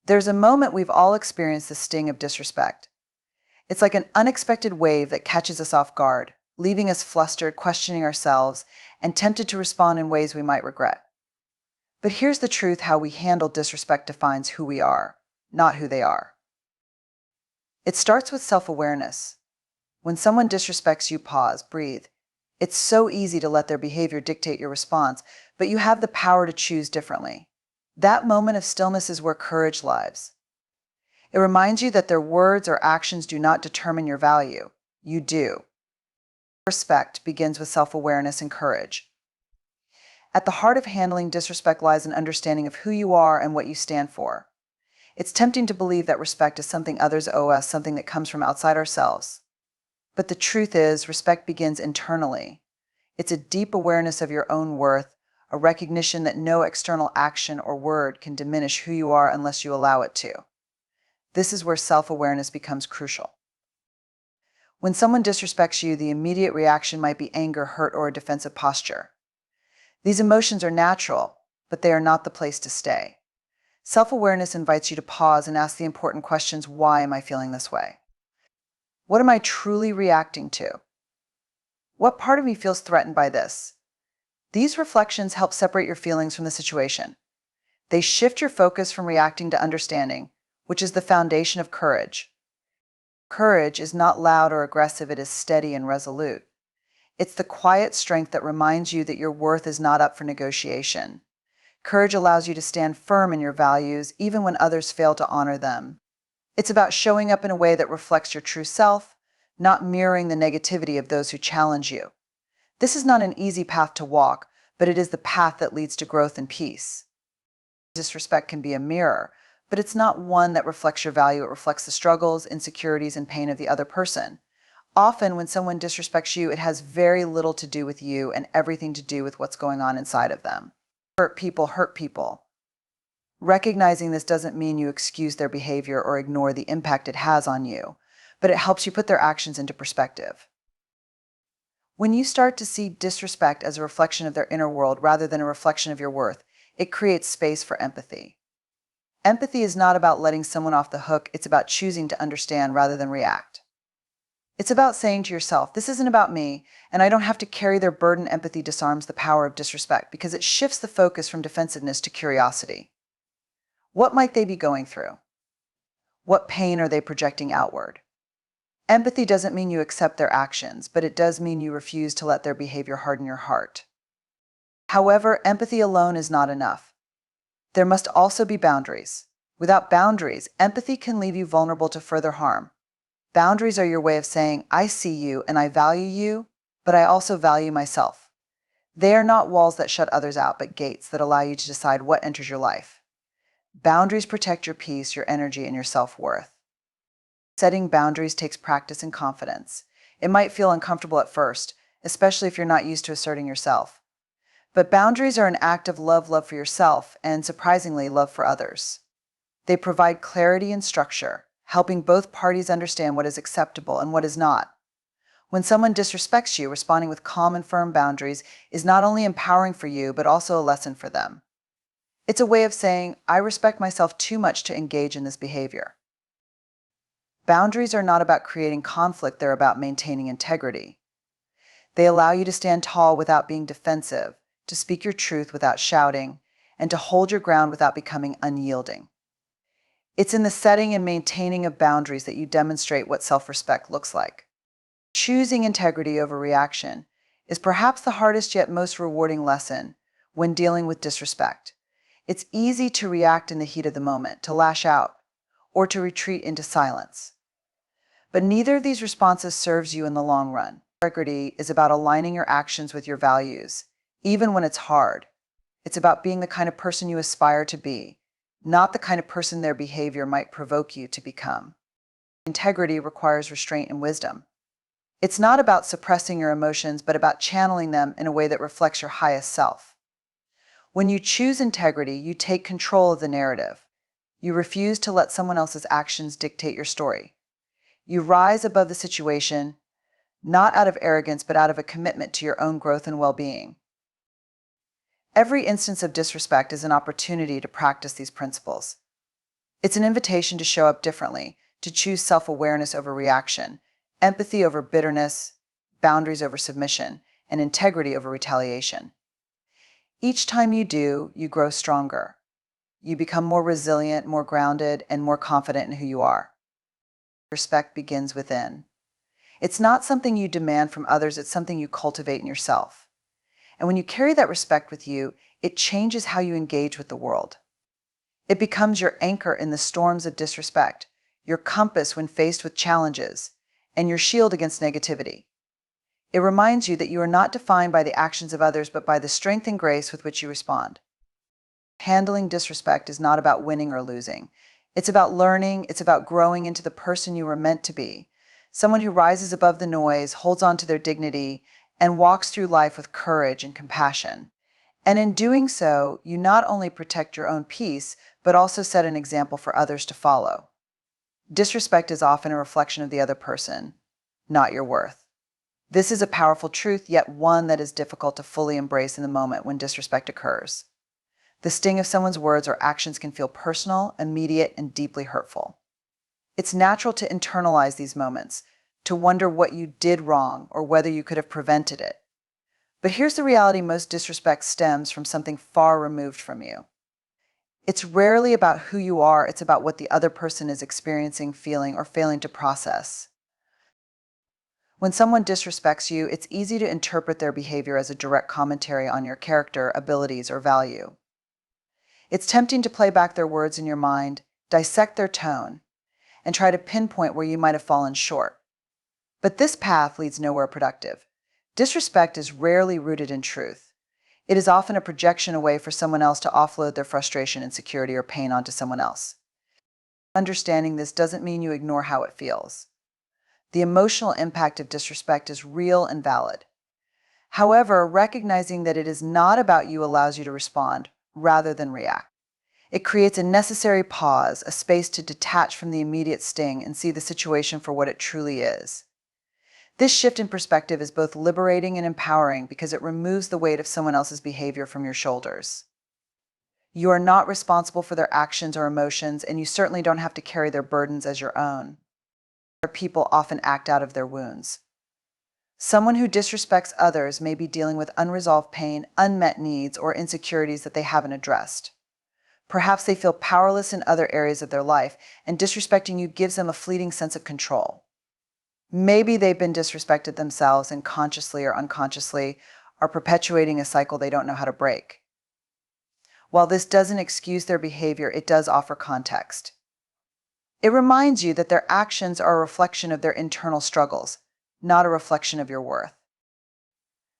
There's a moment we've all experienced the sting of disrespect. It's like an unexpected wave that catches us off guard, leaving us flustered, questioning ourselves, and tempted to respond in ways we might regret. But here's the truth: how we handle disrespect defines who we are, not who they are. It starts with self-awareness. When someone disrespects you, pause, breathe. It's so easy to let their behavior dictate your response, but you have the power to choose differently. That moment of stillness is where courage lies. It reminds you that their words or actions do not determine your value. You do. Respect begins with self-awareness and courage. At the heart of handling disrespect lies an understanding of who you are and what you stand for. It's tempting to believe that respect is something others owe us, something that comes from outside ourselves. But the truth is, respect begins internally. It's a deep awareness of your own worth, a recognition that no external action or word can diminish who you are unless you allow it to. This is where self-awareness becomes crucial. When someone disrespects you, the immediate reaction might be anger, hurt, or a defensive posture. These emotions are natural, but they are not the place to stay. Self-awareness invites you to pause and ask the important questions: why am I feeling this way? What am I truly reacting to? What part of me feels threatened by this? These reflections help separate your feelings from the situation. They shift your focus from reacting to understanding, which is the foundation of courage. Courage is not loud or aggressive, it is steady and resolute. It's the quiet strength that reminds you that your worth is not up for negotiation. Courage allows you to stand firm in your values, even when others fail to honor them. It's about showing up in a way that reflects your true self, not mirroring the negativity of those who challenge you. This is not an easy path to walk, but it is the path that leads to growth and peace. Disrespect can be a mirror, but it's not one that reflects your value. It reflects the struggles, insecurities, and pain of the other person. Often, when someone disrespects you, it has very little to do with you and everything to do with what's going on inside of them. Hurt people hurt people. Recognizing this doesn't mean you excuse their behavior or ignore the impact it has on you, but it helps you put their actions into perspective. When you start to see disrespect as a reflection of their inner world rather than a reflection of your worth, it creates space for empathy. Empathy is not about letting someone off the hook, it's about choosing to understand rather than react. It's about saying to yourself, this isn't about me, and I don't have to carry their burden. Empathy disarms the power of disrespect because it shifts the focus from defensiveness to curiosity. What might they be going through? What pain are they projecting outward? Empathy doesn't mean you accept their actions, but it does mean you refuse to let their behavior harden your heart. However, empathy alone is not enough. There must also be boundaries. Without boundaries, empathy can leave you vulnerable to further harm. Boundaries are your way of saying, I see you and I value you, but I also value myself. They are not walls that shut others out, but gates that allow you to decide what enters your life. Boundaries protect your peace, your energy, and your self-worth. Setting boundaries takes practice and confidence. It might feel uncomfortable at first, especially if you're not used to asserting yourself. But boundaries are an act of love for yourself, and surprisingly, love for others. They provide clarity and structure, helping both parties understand what is acceptable and what is not. When someone disrespects you, responding with calm and firm boundaries is not only empowering for you, but also a lesson for them. It's a way of saying, I respect myself too much to engage in this behavior. Boundaries are not about creating conflict, they're about maintaining integrity. They allow you to stand tall without being defensive, to speak your truth without shouting, and to hold your ground without becoming unyielding. It's in the setting and maintaining of boundaries that you demonstrate what self-respect looks like. Choosing integrity over reaction is perhaps the hardest yet most rewarding lesson when dealing with disrespect. It's easy to react in the heat of the moment, to lash out, or to retreat into silence. But neither of these responses serves you in the long run. Integrity is about aligning your actions with your values, even when it's hard. It's about being the kind of person you aspire to be, not the kind of person their behavior might provoke you to become. Integrity requires restraint and wisdom. It's not about suppressing your emotions, but about channeling them in a way that reflects your highest self. When you choose integrity, you take control of the narrative. You refuse to let someone else's actions dictate your story. You rise above the situation, not out of arrogance, but out of a commitment to your own growth and well-being. Every instance of disrespect is an opportunity to practice these principles. It's an invitation to show up differently, to choose self-awareness over reaction, empathy over bitterness, boundaries over submission, and integrity over retaliation. Each time you do, you grow stronger. You become more resilient, more grounded, and more confident in who you are. Respect begins within. It's not something you demand from others, it's something you cultivate in yourself. And when you carry that respect with you, it changes how you engage with the world. It becomes your anchor in the storms of disrespect, your compass when faced with challenges, and your shield against negativity. It reminds you that you are not defined by the actions of others, but by the strength and grace with which you respond. Handling disrespect is not about winning or losing. It's about learning, it's about growing into the person you were meant to be, someone who rises above the noise, holds on to their dignity, and walks through life with courage and compassion. And in doing so, you not only protect your own peace, but also set an example for others to follow. Disrespect is often a reflection of the other person, not your worth. This is a powerful truth, yet one that is difficult to fully embrace in the moment when disrespect occurs. The sting of someone's words or actions can feel personal, immediate, and deeply hurtful. It's natural to internalize these moments, to wonder what you did wrong or whether you could have prevented it. But here's the reality: most disrespect stems from something far removed from you. It's rarely about who you are, it's about what the other person is experiencing, feeling, or failing to process. When someone disrespects you, it's easy to interpret their behavior as a direct commentary on your character, abilities, or value. It's tempting to play back their words in your mind, dissect their tone, and try to pinpoint where you might have fallen short. But this path leads nowhere productive. Disrespect is rarely rooted in truth. It is often a projection away for someone else to offload their frustration, insecurity, or pain onto someone else. Understanding this doesn't mean you ignore how it feels. The emotional impact of disrespect is real and valid. However, recognizing that it is not about you allows you to respond rather than react. It creates a necessary pause, a space to detach from the immediate sting and see the situation for what it truly is. This shift in perspective is both liberating and empowering because it removes the weight of someone else's behavior from your shoulders. You are not responsible for their actions or emotions, and you certainly don't have to carry their burdens as your own. People often act out of their wounds. Someone who disrespects others may be dealing with unresolved pain, unmet needs, or insecurities that they haven't addressed. Perhaps they feel powerless in other areas of their life, and disrespecting you gives them a fleeting sense of control. Maybe they've been disrespected themselves and consciously or unconsciously are perpetuating a cycle they don't know how to break. While this doesn't excuse their behavior, it does offer context. It reminds you that their actions are a reflection of their internal struggles, not a reflection of your worth.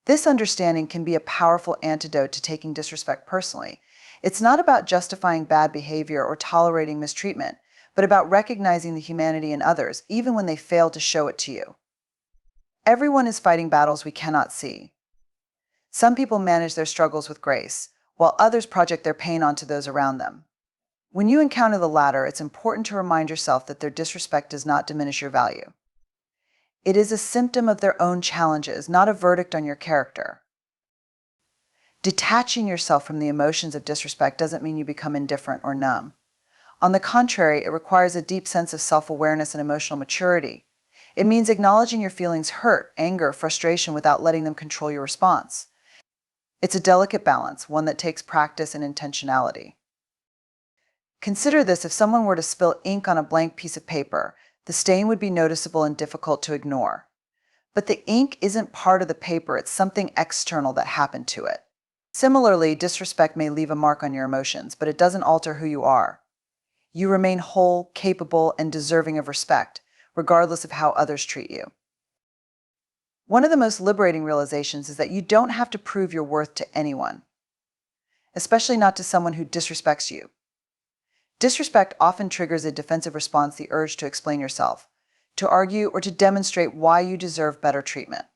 This understanding can be a powerful antidote to taking disrespect personally. It's not about justifying bad behavior or tolerating mistreatment, but about recognizing the humanity in others, even when they fail to show it to you. Everyone is fighting battles we cannot see. Some people manage their struggles with grace, while others project their pain onto those around them. When you encounter the latter, it's important to remind yourself that their disrespect does not diminish your value. It is a symptom of their own challenges, not a verdict on your character. Detaching yourself from the emotions of disrespect doesn't mean you become indifferent or numb. On the contrary, it requires a deep sense of self-awareness and emotional maturity. It means acknowledging your feelings: hurt, anger, frustration, without letting them control your response. It's a delicate balance, one that takes practice and intentionality. Consider this: if someone were to spill ink on a blank piece of paper, the stain would be noticeable and difficult to ignore. But the ink isn't part of the paper, it's something external that happened to it. Similarly, disrespect may leave a mark on your emotions, but it doesn't alter who you are. You remain whole, capable, and deserving of respect, regardless of how others treat you. One of the most liberating realizations is that you don't have to prove your worth to anyone, especially not to someone who disrespects you. Disrespect often triggers a defensive response: the urge to explain yourself, to argue, or to demonstrate why you deserve better treatment.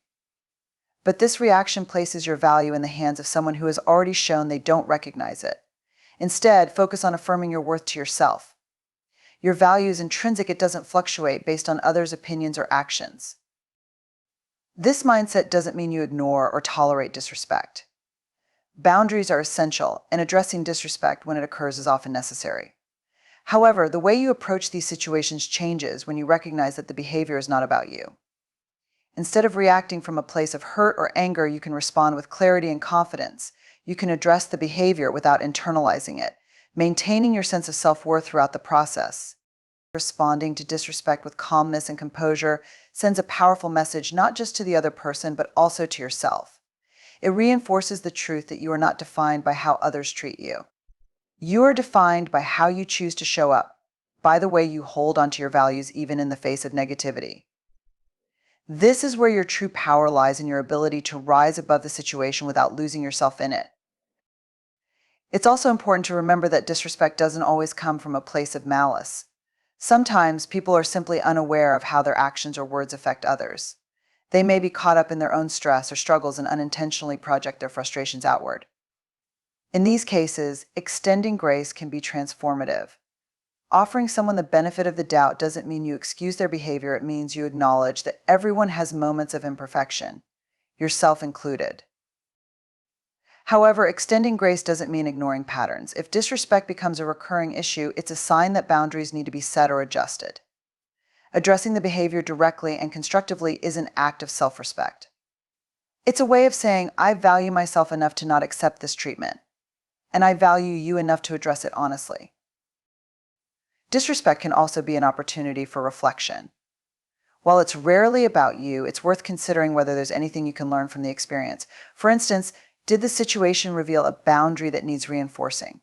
But this reaction places your value in the hands of someone who has already shown they don't recognize it. Instead, focus on affirming your worth to yourself. Your value is intrinsic, it doesn't fluctuate based on others' opinions or actions. This mindset doesn't mean you ignore or tolerate disrespect. Boundaries are essential, and addressing disrespect when it occurs is often necessary. However, the way you approach these situations changes when you recognize that the behavior is not about you. Instead of reacting from a place of hurt or anger, you can respond with clarity and confidence. You can address the behavior without internalizing it, maintaining your sense of self-worth throughout the process. Responding to disrespect with calmness and composure sends a powerful message not just to the other person, but also to yourself. It reinforces the truth that you are not defined by how others treat you. You are defined by how you choose to show up, by the way you hold onto your values even in the face of negativity. This is where your true power lies, in your ability to rise above the situation without losing yourself in it. It's also important to remember that disrespect doesn't always come from a place of malice. Sometimes people are simply unaware of how their actions or words affect others. They may be caught up in their own stress or struggles and unintentionally project their frustrations outward. In these cases, extending grace can be transformative. Offering someone the benefit of the doubt doesn't mean you excuse their behavior. It means you acknowledge that everyone has moments of imperfection, yourself included. However, extending grace doesn't mean ignoring patterns. If disrespect becomes a recurring issue, it's a sign that boundaries need to be set or adjusted. Addressing the behavior directly and constructively is an act of self-respect. It's a way of saying, I value myself enough to not accept this treatment, and I value you enough to address it honestly. Disrespect can also be an opportunity for reflection. While it's rarely about you, it's worth considering whether there's anything you can learn from the experience. For instance, did the situation reveal a boundary that needs reinforcing?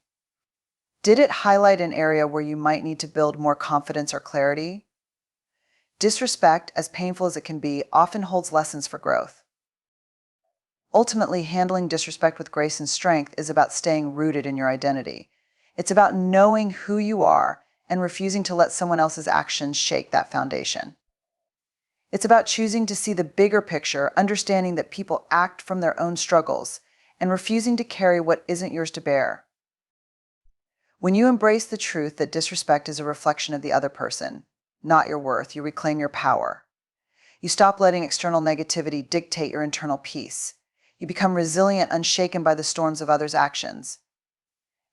Did it highlight an area where you might need to build more confidence or clarity? Disrespect, as painful as it can be, often holds lessons for growth. Ultimately, handling disrespect with grace and strength is about staying rooted in your identity. It's about knowing who you are and refusing to let someone else's actions shake that foundation. It's about choosing to see the bigger picture, understanding that people act from their own struggles, and refusing to carry what isn't yours to bear. When you embrace the truth that disrespect is a reflection of the other person, not your worth, you reclaim your power. You stop letting external negativity dictate your internal peace. You become resilient, unshaken by the storms of others' actions.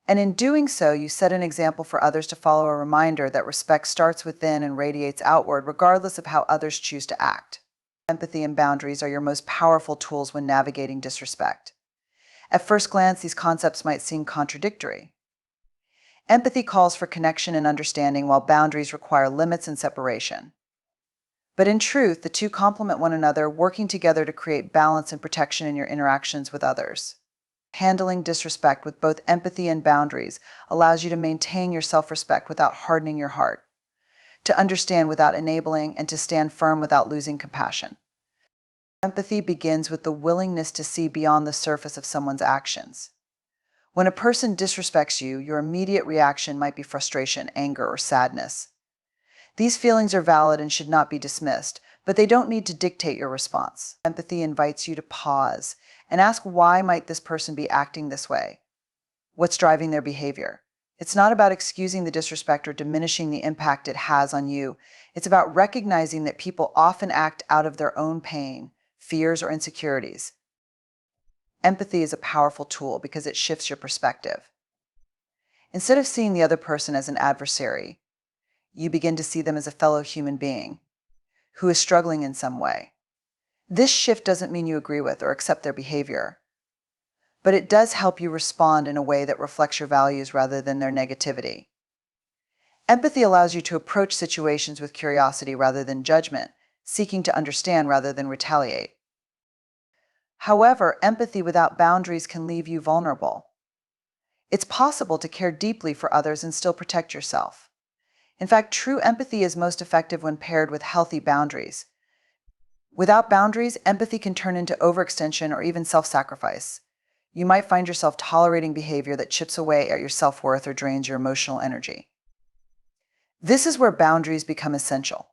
And in doing so, you set an example for others to follow, a reminder that respect starts within and radiates outward, regardless of how others choose to act. Empathy and boundaries are your most powerful tools when navigating disrespect. At first glance, these concepts might seem contradictory. Empathy calls for connection and understanding, while boundaries require limits and separation. But in truth, the two complement one another, working together to create balance and protection in your interactions with others. Handling disrespect with both empathy and boundaries allows you to maintain your self-respect without hardening your heart, to understand without enabling, and to stand firm without losing compassion. Empathy begins with the willingness to see beyond the surface of someone's actions. When a person disrespects you, your immediate reaction might be frustration, anger, or sadness. These feelings are valid and should not be dismissed, but they don't need to dictate your response. Empathy invites you to pause and ask, why might this person be acting this way? What's driving their behavior? It's not about excusing the disrespect or diminishing the impact it has on you. It's about recognizing that people often act out of their own pain, fears, or insecurities. Empathy is a powerful tool because it shifts your perspective. Instead of seeing the other person as an adversary, you begin to see them as a fellow human being who is struggling in some way. This shift doesn't mean you agree with or accept their behavior, but it does help you respond in a way that reflects your values rather than their negativity. Empathy allows you to approach situations with curiosity rather than judgment, seeking to understand rather than retaliate. However, empathy without boundaries can leave you vulnerable. It's possible to care deeply for others and still protect yourself. In fact, true empathy is most effective when paired with healthy boundaries. Without boundaries, empathy can turn into overextension or even self-sacrifice. You might find yourself tolerating behavior that chips away at your self-worth or drains your emotional energy. This is where boundaries become essential.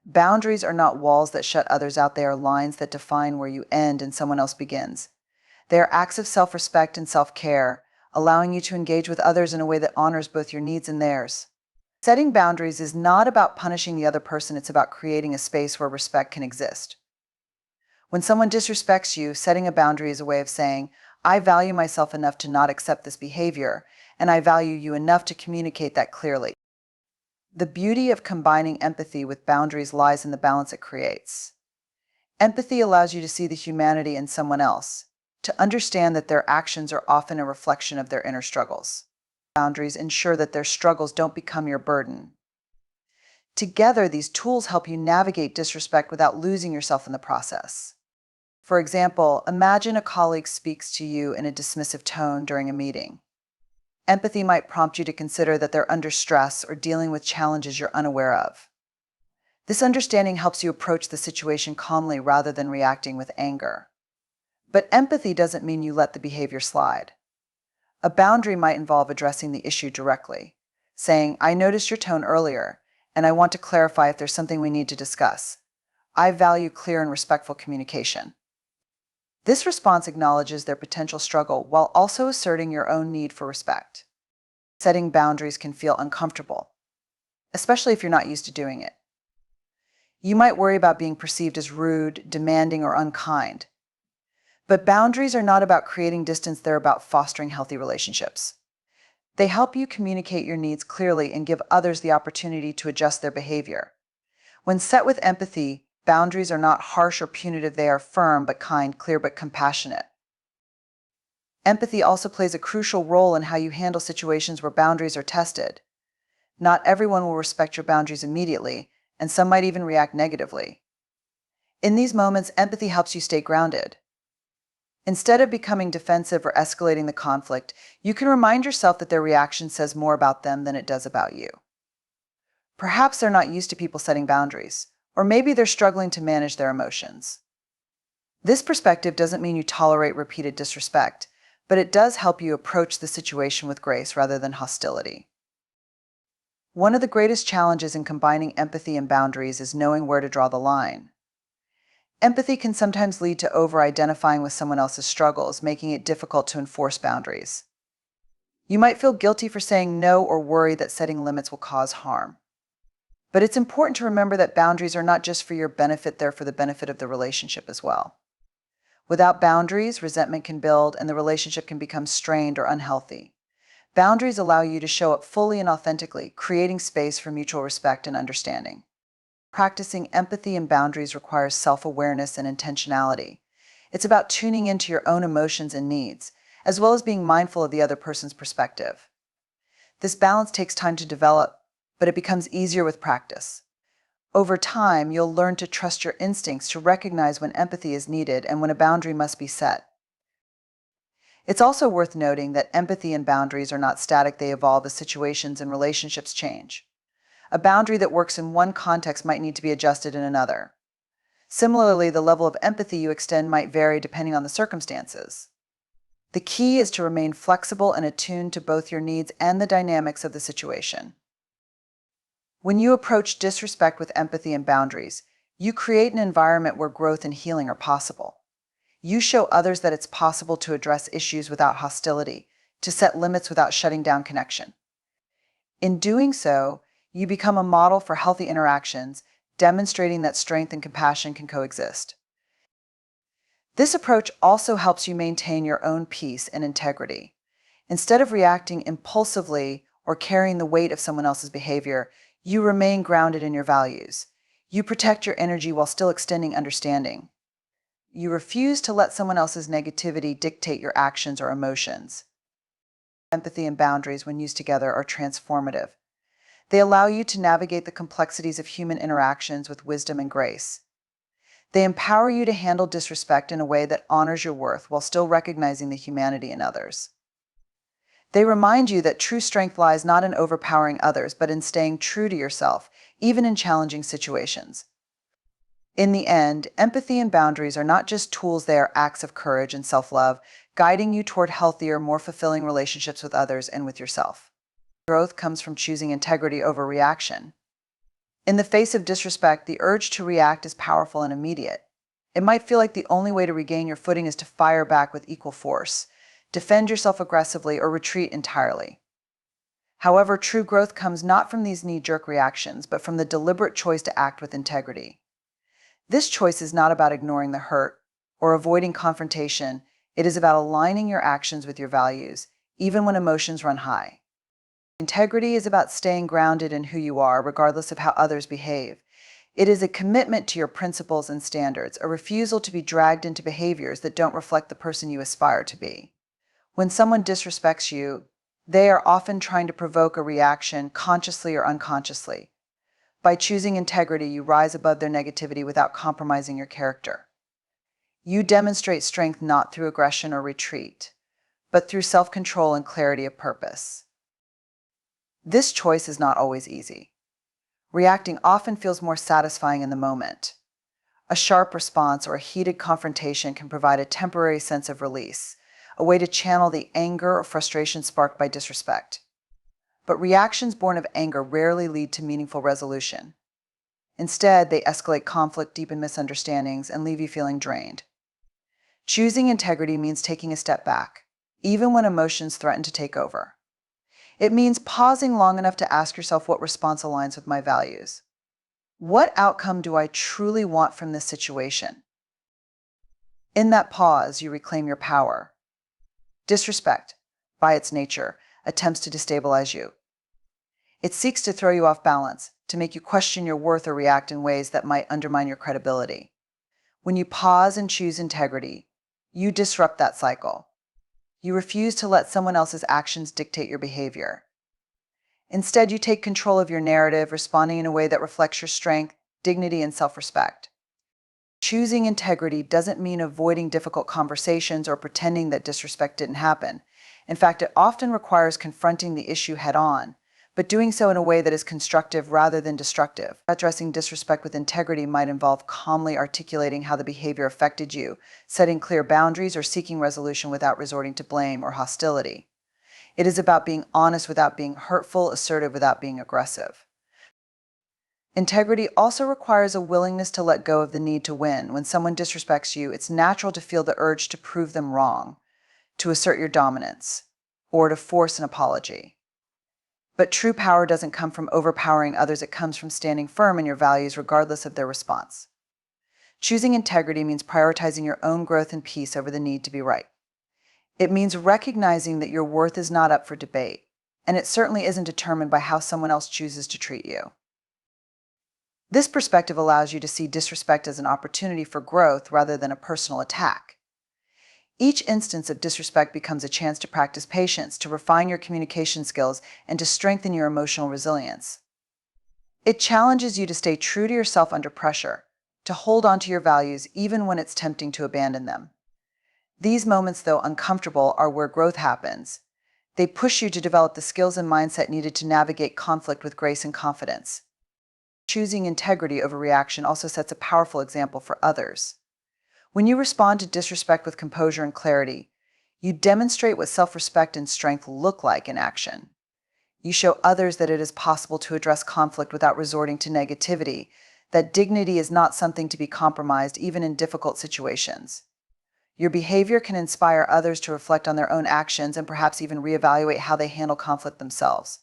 Boundaries are not walls that shut others out. They are lines that define where you end and someone else begins. They are acts of self-respect and self-care, allowing you to engage with others in a way that honors both your needs and theirs. Setting boundaries is not about punishing the other person. It's about creating a space where respect can exist. When someone disrespects you, setting a boundary is a way of saying, I value myself enough to not accept this behavior, and I value you enough to communicate that clearly. The beauty of combining empathy with boundaries lies in the balance it creates. Empathy allows you to see the humanity in someone else, to understand that their actions are often a reflection of their inner struggles. Boundaries ensure that their struggles don't become your burden. Together, these tools help you navigate disrespect without losing yourself in the process. For example, imagine a colleague speaks to you in a dismissive tone during a meeting. Empathy might prompt you to consider that they're under stress or dealing with challenges you're unaware of. This understanding helps you approach the situation calmly rather than reacting with anger. But empathy doesn't mean you let the behavior slide. A boundary might involve addressing the issue directly, saying, "I noticed your tone earlier, and I want to clarify if there's something we need to discuss. I value clear and respectful communication." This response acknowledges their potential struggle while also asserting your own need for respect. Setting boundaries can feel uncomfortable, especially if you're not used to doing it. You might worry about being perceived as rude, demanding, or unkind. But boundaries are not about creating distance, they're about fostering healthy relationships. They help you communicate your needs clearly and give others the opportunity to adjust their behavior. When set with empathy, boundaries are not harsh or punitive, they are firm but kind, clear but compassionate. Empathy also plays a crucial role in how you handle situations where boundaries are tested. Not everyone will respect your boundaries immediately, and some might even react negatively. In these moments, empathy helps you stay grounded. Instead of becoming defensive or escalating the conflict, you can remind yourself that their reaction says more about them than it does about you. Perhaps they're not used to people setting boundaries, or maybe they're struggling to manage their emotions. This perspective doesn't mean you tolerate repeated disrespect, but it does help you approach the situation with grace rather than hostility. One of the greatest challenges in combining empathy and boundaries is knowing where to draw the line. Empathy can sometimes lead to over-identifying with someone else's struggles, making it difficult to enforce boundaries. You might feel guilty for saying no or worry that setting limits will cause harm. But it's important to remember that boundaries are not just for your benefit, they're for the benefit of the relationship as well. Without boundaries, resentment can build and the relationship can become strained or unhealthy. Boundaries allow you to show up fully and authentically, creating space for mutual respect and understanding. Practicing empathy and boundaries requires self-awareness and intentionality. It's about tuning into your own emotions and needs, as well as being mindful of the other person's perspective. This balance takes time to develop, but it becomes easier with practice. Over time, you'll learn to trust your instincts to recognize when empathy is needed and when a boundary must be set. It's also worth noting that empathy and boundaries are not static, they evolve as situations and relationships change. A boundary that works in one context might need to be adjusted in another. Similarly, the level of empathy you extend might vary depending on the circumstances. The key is to remain flexible and attuned to both your needs and the dynamics of the situation. When you approach disrespect with empathy and boundaries, you create an environment where growth and healing are possible. You show others that it's possible to address issues without hostility, to set limits without shutting down connection. In doing so, you become a model for healthy interactions, demonstrating that strength and compassion can coexist. This approach also helps you maintain your own peace and integrity. Instead of reacting impulsively or carrying the weight of someone else's behavior, you remain grounded in your values. You protect your energy while still extending understanding. You refuse to let someone else's negativity dictate your actions or emotions. Empathy and boundaries, when used together, are transformative. They allow you to navigate the complexities of human interactions with wisdom and grace. They empower you to handle disrespect in a way that honors your worth while still recognizing the humanity in others. They remind you that true strength lies not in overpowering others, but in staying true to yourself, even in challenging situations. In the end, empathy and boundaries are not just tools, they are acts of courage and self-love, guiding you toward healthier, more fulfilling relationships with others and with yourself. Growth comes from choosing integrity over reaction. In the face of disrespect, the urge to react is powerful and immediate. It might feel like the only way to regain your footing is to fire back with equal force, defend yourself aggressively, or retreat entirely. However, true growth comes not from these knee-jerk reactions, but from the deliberate choice to act with integrity. This choice is not about ignoring the hurt or avoiding confrontation. It is about aligning your actions with your values, even when emotions run high. Integrity is about staying grounded in who you are, regardless of how others behave. It is a commitment to your principles and standards, a refusal to be dragged into behaviors that don't reflect the person you aspire to be. When someone disrespects you, they are often trying to provoke a reaction, consciously or unconsciously. By choosing integrity, you rise above their negativity without compromising your character. You demonstrate strength not through aggression or retreat, but through self-control and clarity of purpose. This choice is not always easy. Reacting often feels more satisfying in the moment. A sharp response or a heated confrontation can provide a temporary sense of release, a way to channel the anger or frustration sparked by disrespect. But reactions born of anger rarely lead to meaningful resolution. Instead, they escalate conflict, deepen misunderstandings, and leave you feeling drained. Choosing integrity means taking a step back, even when emotions threaten to take over. It means pausing long enough to ask yourself what response aligns with my values. What outcome do I truly want from this situation? In that pause, you reclaim your power. Disrespect, by its nature, attempts to destabilize you. It seeks to throw you off balance, to make you question your worth or react in ways that might undermine your credibility. When you pause and choose integrity, you disrupt that cycle. You refuse to let someone else's actions dictate your behavior. Instead, you take control of your narrative, responding in a way that reflects your strength, dignity, and self-respect. Choosing integrity doesn't mean avoiding difficult conversations or pretending that disrespect didn't happen. In fact, it often requires confronting the issue head-on, but doing so in a way that is constructive rather than destructive. Addressing disrespect with integrity might involve calmly articulating how the behavior affected you, setting clear boundaries, or seeking resolution without resorting to blame or hostility. It is about being honest without being hurtful, assertive without being aggressive. Integrity also requires a willingness to let go of the need to win. When someone disrespects you, it's natural to feel the urge to prove them wrong, to assert your dominance, or to force an apology. But true power doesn't come from overpowering others, it comes from standing firm in your values regardless of their response. Choosing integrity means prioritizing your own growth and peace over the need to be right. It means recognizing that your worth is not up for debate, and it certainly isn't determined by how someone else chooses to treat you. This perspective allows you to see disrespect as an opportunity for growth rather than a personal attack. Each instance of disrespect becomes a chance to practice patience, to refine your communication skills, and to strengthen your emotional resilience. It challenges you to stay true to yourself under pressure, to hold on to your values even when it's tempting to abandon them. These moments, though uncomfortable, are where growth happens. They push you to develop the skills and mindset needed to navigate conflict with grace and confidence. Choosing integrity over reaction also sets a powerful example for others. When you respond to disrespect with composure and clarity, you demonstrate what self-respect and strength look like in action. You show others that it is possible to address conflict without resorting to negativity, that dignity is not something to be compromised even in difficult situations. Your behavior can inspire others to reflect on their own actions and perhaps even reevaluate how they handle conflict themselves.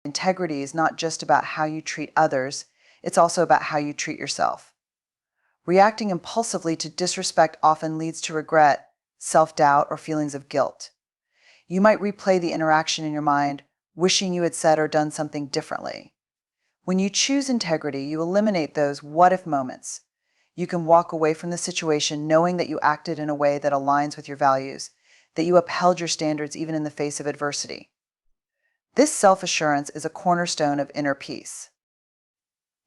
Integrity is not just about how you treat others, it's also about how you treat yourself. Reacting impulsively to disrespect often leads to regret, self-doubt, or feelings of guilt. You might replay the interaction in your mind, wishing you had said or done something differently. When you choose integrity, you eliminate those what-if moments. You can walk away from the situation knowing that you acted in a way that aligns with your values, that you upheld your standards even in the face of adversity. This self-assurance is a cornerstone of inner peace.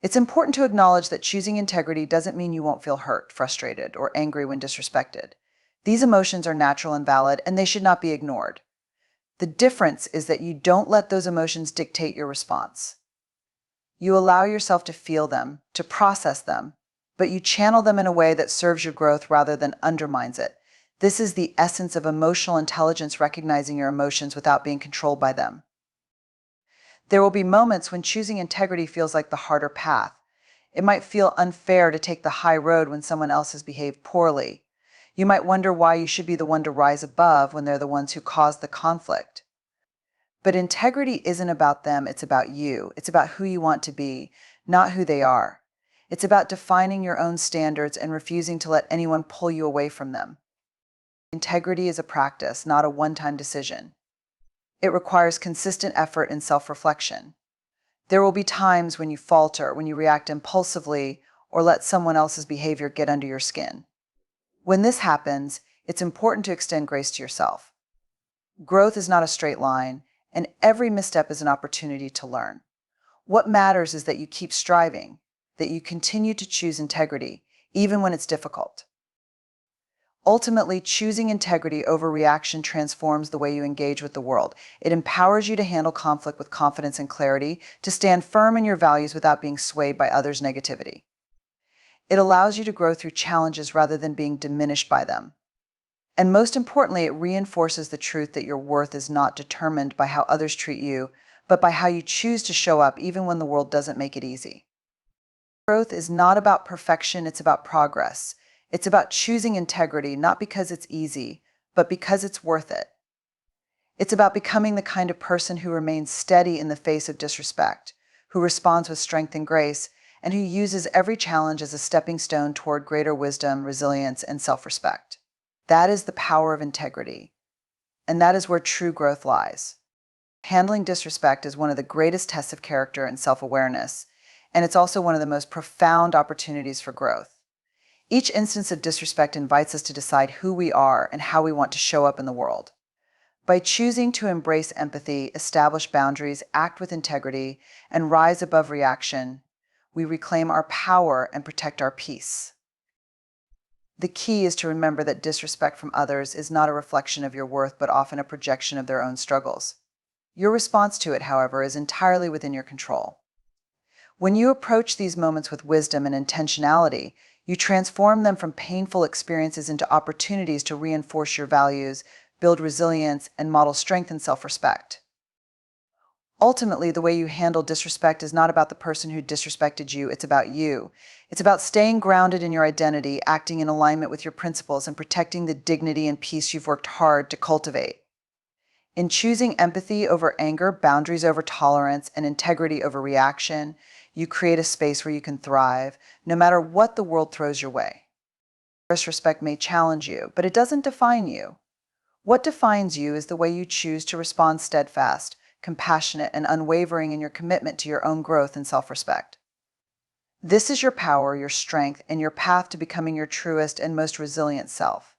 It's important to acknowledge that choosing integrity doesn't mean you won't feel hurt, frustrated, or angry when disrespected. These emotions are natural and valid, and they should not be ignored. The difference is that you don't let those emotions dictate your response. You allow yourself to feel them, to process them, but you channel them in a way that serves your growth rather than undermines it. This is the essence of emotional intelligence, recognizing your emotions without being controlled by them. There will be moments when choosing integrity feels like the harder path. It might feel unfair to take the high road when someone else has behaved poorly. You might wonder why you should be the one to rise above when they're the ones who caused the conflict. But integrity isn't about them, it's about you. It's about who you want to be, not who they are. It's about defining your own standards and refusing to let anyone pull you away from them. Integrity is a practice, not a one-time decision. It requires consistent effort and self-reflection. There will be times when you falter, when you react impulsively, or let someone else's behavior get under your skin. When this happens, it's important to extend grace to yourself. Growth is not a straight line, and every misstep is an opportunity to learn. What matters is that you keep striving, that you continue to choose integrity, even when it's difficult. Ultimately, choosing integrity over reaction transforms the way you engage with the world. It empowers you to handle conflict with confidence and clarity, to stand firm in your values without being swayed by others' negativity. It allows you to grow through challenges rather than being diminished by them. And most importantly, it reinforces the truth that your worth is not determined by how others treat you, but by how you choose to show up even when the world doesn't make it easy. Growth is not about perfection, it's about progress. It's about choosing integrity, not because it's easy, but because it's worth it. It's about becoming the kind of person who remains steady in the face of disrespect, who responds with strength and grace, and who uses every challenge as a stepping stone toward greater wisdom, resilience, and self-respect. That is the power of integrity, and that is where true growth lies. Handling disrespect is one of the greatest tests of character and self-awareness, and it's also one of the most profound opportunities for growth. Each instance of disrespect invites us to decide who we are and how we want to show up in the world. By choosing to embrace empathy, establish boundaries, act with integrity, and rise above reaction, we reclaim our power and protect our peace. The key is to remember that disrespect from others is not a reflection of your worth, but often a projection of their own struggles. Your response to it, however, is entirely within your control. When you approach these moments with wisdom and intentionality, you transform them from painful experiences into opportunities to reinforce your values, build resilience, and model strength and self-respect. Ultimately, the way you handle disrespect is not about the person who disrespected you, it's about you. It's about staying grounded in your identity, acting in alignment with your principles, and protecting the dignity and peace you've worked hard to cultivate. In choosing empathy over anger, boundaries over tolerance, and integrity over reaction, you create a space where you can thrive, no matter what the world throws your way. Disrespect may challenge you, but it doesn't define you. What defines you is the way you choose to respond steadfast, compassionate, and unwavering in your commitment to your own growth and self-respect. This is your power, your strength, and your path to becoming your truest and most resilient self.